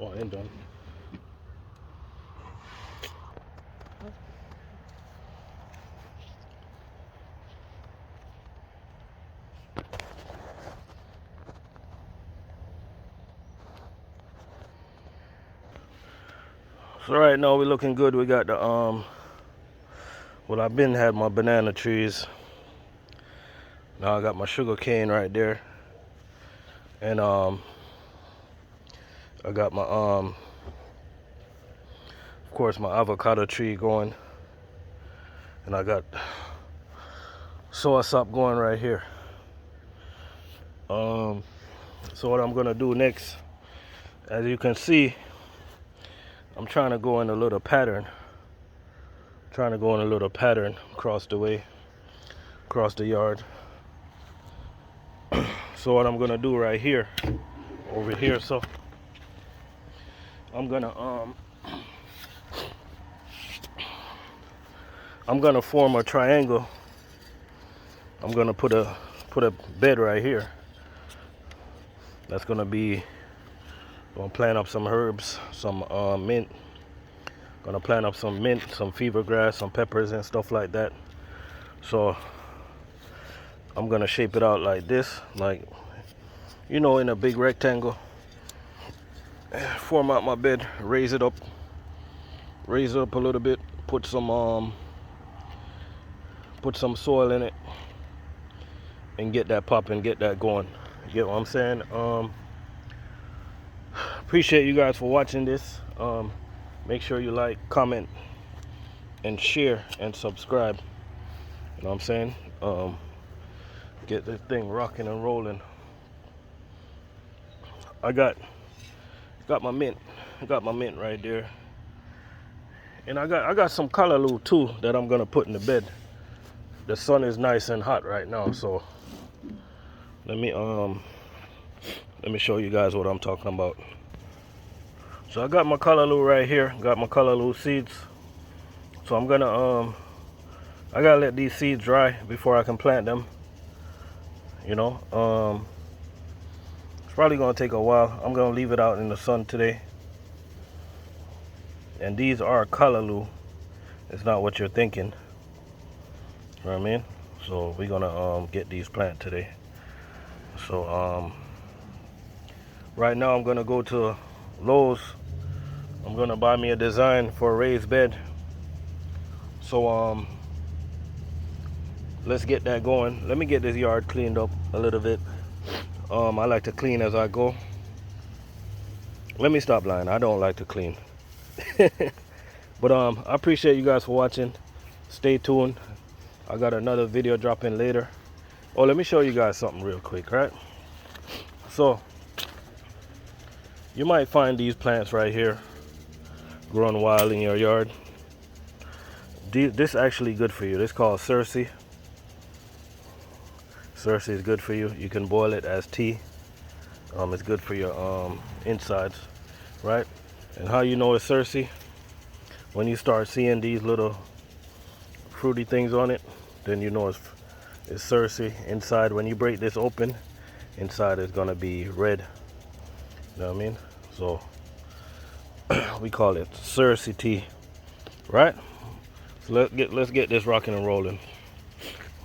Oh, I ain't done. So right now we're looking good. We got the well, I've been had my banana trees. Now I got my sugar cane right there, and I got my of course my avocado tree going, and I got sauerkraut going right here. So what I'm gonna do next, as you can see, I'm trying to go in a little pattern. Trying to go in a little pattern across the way, across the yard. So what I'm gonna do right here, over here, so I'm gonna form a triangle. I'm gonna put a bed right here. That's gonna be, gonna plant up some herbs, some mint. Gonna plant up some mint, some fever grass, some peppers and stuff like that. So I'm gonna shape it out like this, like, you know, in a big rectangle. Form out my bed, raise it up a little bit, put some soil in it, and get that popping, get that going. You get what I'm saying? Appreciate you guys for watching this. Make sure you like, comment, and share and subscribe. You know what I'm saying? Get this thing rocking and rolling. I got my mint. I got my mint right there. And I got some callaloo too that I'm gonna put in the bed. The sun is nice and hot right now, so let me show you guys what I'm talking about. So I got my callaloo right here. Got my callaloo seeds. So I'm gonna I gotta let these seeds dry before I can plant them. You know, it's probably gonna take a while. I'm gonna leave it out in the sun today. And these are callaloo. It's not what you're thinking. You know what I mean? So we're gonna get these planted today. So right now I'm gonna go to Lowe's. I'm gonna buy me a design for a raised bed. So let's get that going. Let me get this yard cleaned up a little bit. I like to clean as I go. Let me stop lying. I don't like to clean. But I appreciate you guys for watching. Stay tuned. I got another video dropping later. Oh, let me show you guys something real quick, right? So you might find these plants right here growing wild in your yard. This is actually good for you. This is called Cersei. Cersei is good for you. You can boil it as tea. It's good for your insides, right? And how you know it's Cersei? When you start seeing these little fruity things on it, then you know it's Cersei. Inside, when you break this open, inside is gonna be red. You know what I mean? So we call it Cersei tea, right? So let's get this rocking and rolling.